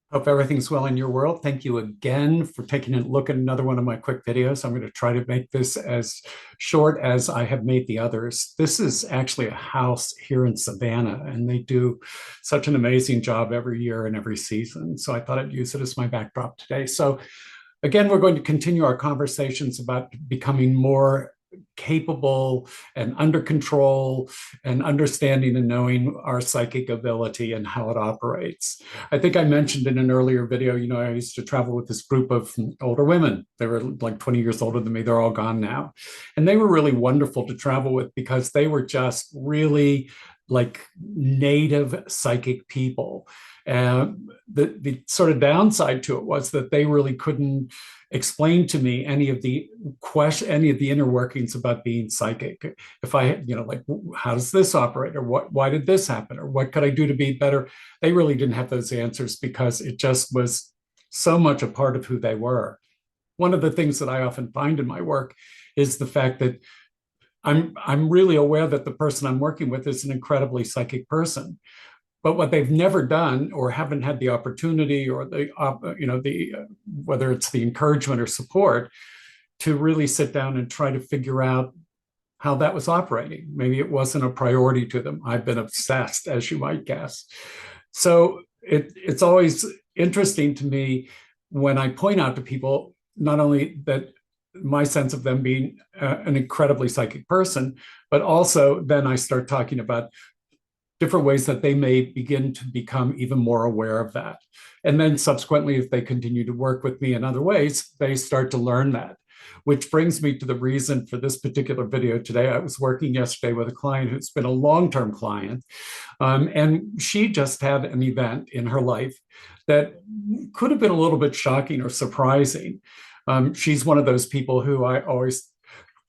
Hope everything's well in your world. Thank you again for taking a look at another one of my quick videos. I'm going to try to make this as short as I have made the others. This is actually a house here in Savannah, and they do such an amazing job every year and every season. So I thought I'd use it as my backdrop today. So again, we're going to continue our conversations about becoming more capable and under control and understanding and knowing our psychic ability and how it operates. I think I mentioned in an earlier video, I used to travel with this group of older women. They were like 20 years older than me. They're all gone now. And they were really wonderful to travel with because they were just really like native psychic people. And the sort of downside to it was that they really couldn't explain to me any of the inner workings about being psychic. If I, like, how does this operate, or why did this happen, or what could I do to be better? They really didn't have those answers because it just was so much a part of who they were. One of the things that I often find in my work is the fact that I'm really aware that the person I'm working with is an incredibly psychic person. But what they've never done or haven't had the opportunity or whether it's the encouragement or support to really sit down and try to figure out how that was operating. Maybe it wasn't a priority to them. I've been obsessed, as you might guess. So it's always interesting to me when I point out to people, not only that my sense of them being an incredibly psychic person, but also then I start talking about different ways that they may begin to become even more aware of that. And then subsequently, if they continue to work with me in other ways, they start to learn that. Which brings me to the reason for this particular video today. I was working yesterday with a client who's been a long-term client, and she just had an event in her life that could have been a little bit shocking or surprising. She's one of those people who I always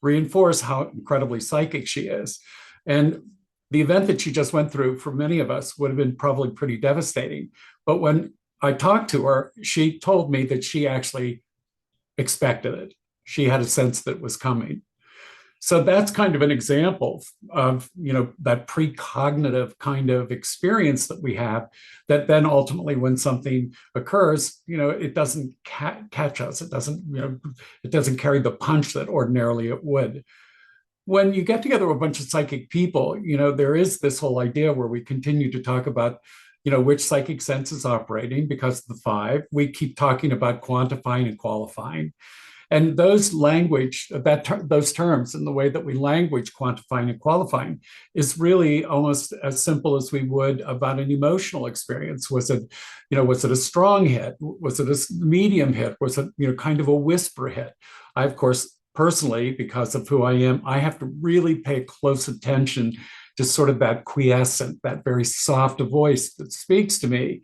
reinforce how incredibly psychic she is. And the event that she just went through for many of us would have been probably pretty devastating. But when I talked to her, she told me that she actually expected it. She had a sense that it was coming. So that's kind of an example of, that precognitive kind of experience that we have, that then ultimately when something occurs, it doesn't catch us. It doesn't, it doesn't carry the punch that ordinarily it would. When you get together a bunch of psychic people, there is this whole idea where we continue to talk about, which psychic sense is operating because of the five. We keep talking about quantifying and qualifying. And those those terms and the way that we language quantifying and qualifying is really almost as simple as we would about an emotional experience. Was it a strong hit? Was it a medium hit? Was it, kind of a whisper hit? I, of course, personally, because of who I am, I have to really pay close attention to sort of that quiescent, that very soft voice that speaks to me,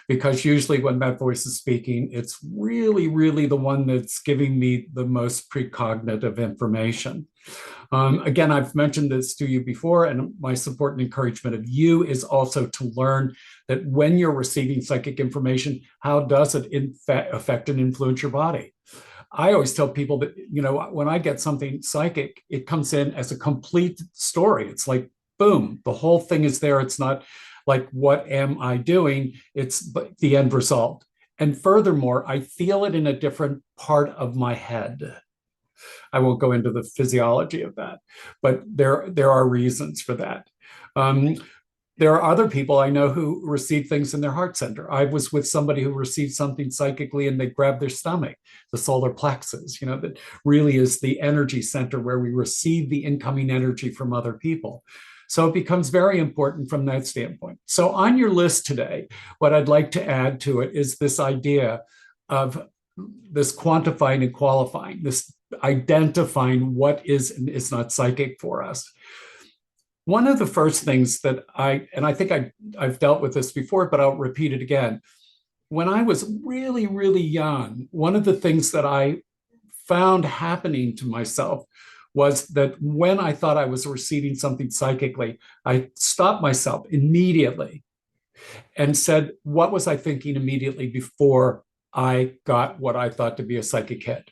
because usually when that voice is speaking, it's really, really the one that's giving me the most precognitive information. Again, I've mentioned this to you before, and my support and encouragement of you is also to learn that when you're receiving psychic information, how does it affect and influence your body? I always tell people that, when I get something psychic, it comes in as a complete story. It's like, boom, the whole thing is there. It's not like, what am I doing? It's the end result. And furthermore, I feel it in a different part of my head. I won't go into the physiology of that, but there are reasons for that. There are other people I know who receive things in their heart center. I was with somebody who received something psychically and they grabbed their stomach, the solar plexus, that really is the energy center where we receive the incoming energy from other people. So it becomes very important from that standpoint. So on your list today, what I'd like to add to it is this idea of this quantifying and qualifying, this identifying what is and is not psychic for us. One of the first things that I think I've dealt with this before, but I'll repeat it again. When I was really, really young, one of the things that I found happening to myself was that when I thought I was receiving something psychically, I stopped myself immediately and said, what was I thinking immediately before I got what I thought to be a psychic hit?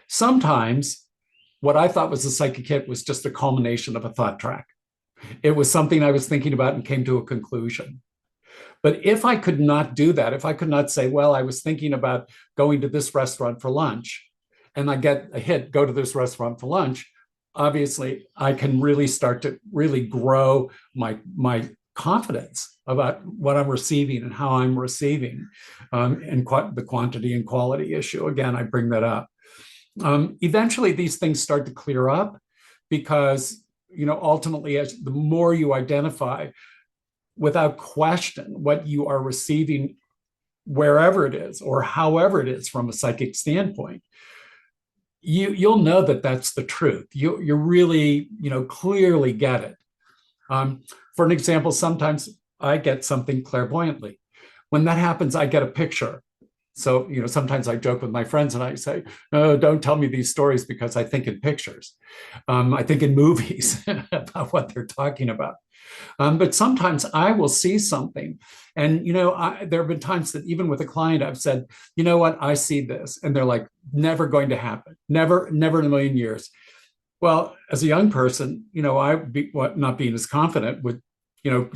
Sometimes what I thought was a psychic hit was just a culmination of a thought track. It was something I was thinking about and came to a conclusion. But if I could not do that, if I could not say, well, I was thinking about going to this restaurant for lunch, and I get a hit, go to this restaurant for lunch, obviously I can really start to really grow my confidence about what I'm receiving and how I'm receiving, and the quantity and quality issue. Again, I bring that up. Eventually, these things start to clear up because, ultimately, as the more you identify without question what you are receiving, wherever it is or however it is from a psychic standpoint, you'll know that that's the truth. You really, clearly get it. For an example, sometimes I get something clairvoyantly. When that happens, I get a picture. So, sometimes I joke with my friends and I say, "Oh, don't tell me these stories because I think in pictures. I think in movies about what they're talking about." But sometimes I will see something. And, there have been times that even with a client, I've said, you know what, I see this. And they're like, never going to happen. Never, never in a million years. Well, as a young person, not being as confident would,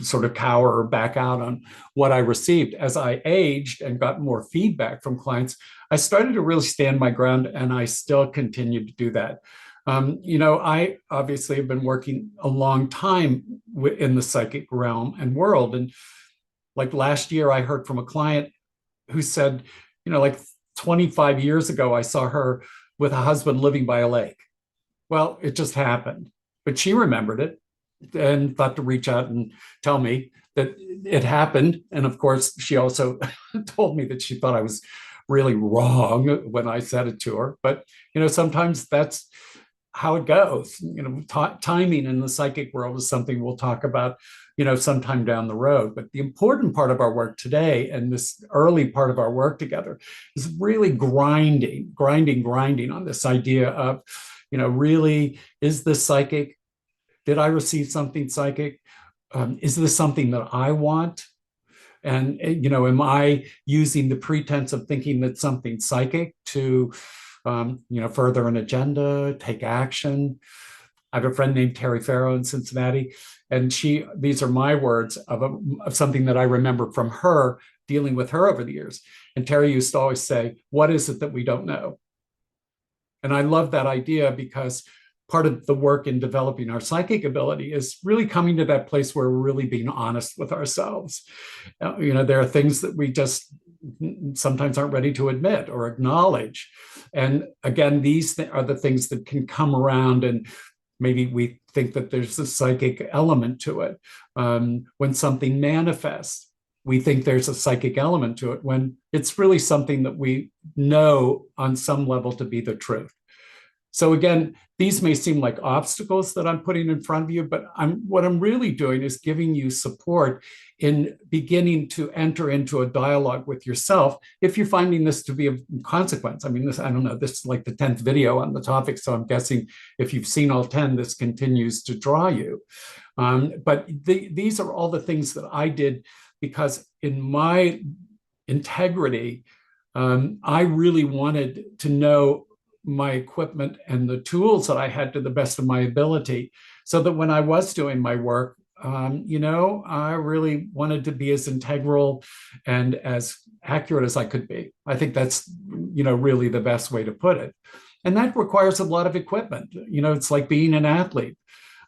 sort of cower or back out on what I received. As I aged and got more feedback from clients, I started to really stand my ground, and I still continue to do that. I obviously have been working a long time in the psychic realm and world. And like last year, I heard from a client who said, like 25 years ago, I saw her with a husband living by a lake. Well, it just happened, but she remembered it and thought to reach out and tell me that it happened. And of course, she also told me that she thought I was really wrong when I said it to her. But, sometimes that's how it goes. Timing in the psychic world is something we'll talk about, sometime down the road. But the important part of our work today, and this early part of our work together, is really grinding on this idea of, really, is this psychic? Did I receive something psychic? Is this something that I want? And, am I using the pretense of thinking that something's psychic to, further an agenda, take action? I have a friend named Terry Farrow in Cincinnati, and these are my words of something that I remember from her dealing with her over the years. And Terry used to always say, what is it that we don't know? And I love that idea because part of the work in developing our psychic ability is really coming to that place where we're really being honest with ourselves. There are things that we just sometimes aren't ready to admit or acknowledge. And again, these are the things that can come around, and maybe we think that there's a psychic element to it. When something manifests, we think there's a psychic element to it, when it's really something that we know on some level to be the truth. So again, these may seem like obstacles that I'm putting in front of you, but what I'm really doing is giving you support in beginning to enter into a dialogue with yourself if you're finding this to be of consequence. I mean, I don't know, this is like the 10th video on the topic, so I'm guessing if you've seen all 10, this continues to draw you. But these are all the things that I did because in my integrity, I really wanted to know my equipment and the tools that I had to the best of my ability, so that when I was doing my work, I really wanted to be as integral and as accurate as I could be. I think that's, really the best way to put it. And that requires a lot of equipment. It's like being an athlete.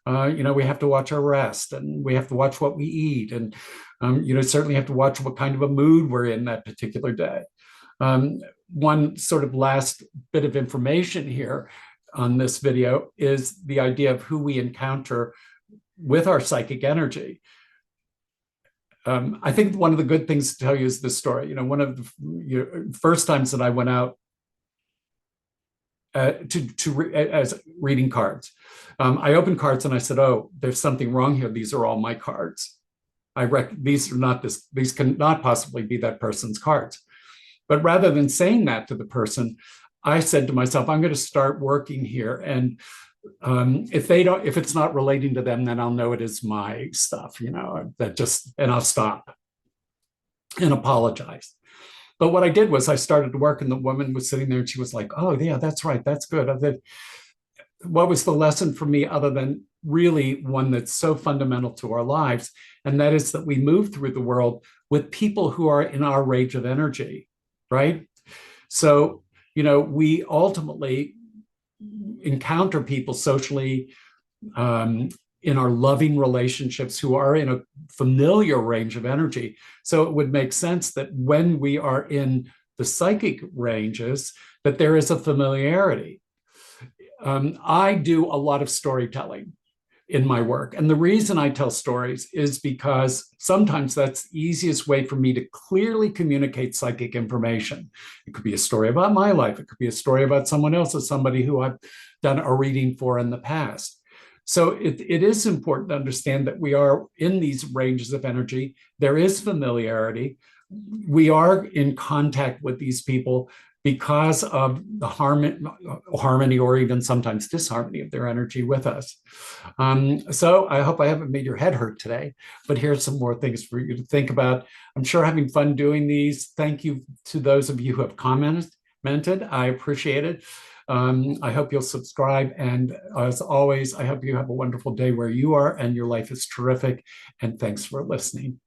We have to watch our rest, and we have to watch what we eat, and certainly have to watch what kind of a mood we're in that particular day. One sort of last bit of information here on this video is the idea of who we encounter with our psychic energy. I think one of the good things to tell you is this story. One of the first times that I went out as reading cards, I opened cards and I said, "Oh, there's something wrong here. These are all my cards. These cannot possibly be that person's cards." But rather than saying that to the person, I said to myself, I'm going to start working here. And if it's not relating to them, then I'll know it is my stuff, and I'll stop and apologize. But what I did was I started to work, and the woman was sitting there and she was like, oh, yeah, that's right. That's good. What was the lesson for me, other than really one that's so fundamental to our lives? And that is that we move through the world with people who are in our range of energy, right? So, we ultimately encounter people socially, um, in our loving relationships, who are in a familiar range of energy. So it would make sense that when we are in the psychic ranges, that there is a familiarity. I do a lot of storytelling in my work. And the reason I tell stories is because sometimes that's the easiest way for me to clearly communicate psychic information. It could be a story about my life. It could be a story about someone else, or somebody who I've done a reading for in the past. So it is important to understand that we are in these ranges of energy. There is familiarity. We are in contact with these people because of the harmony, or even sometimes disharmony, of their energy with us. So I hope I haven't made your head hurt today, but here's some more things for you to think about. I'm sure having fun doing these. Thank you to those of you who have commented. I appreciate it. I hope you'll subscribe. And as always, I hope you have a wonderful day where you are and your life is terrific. And thanks for listening.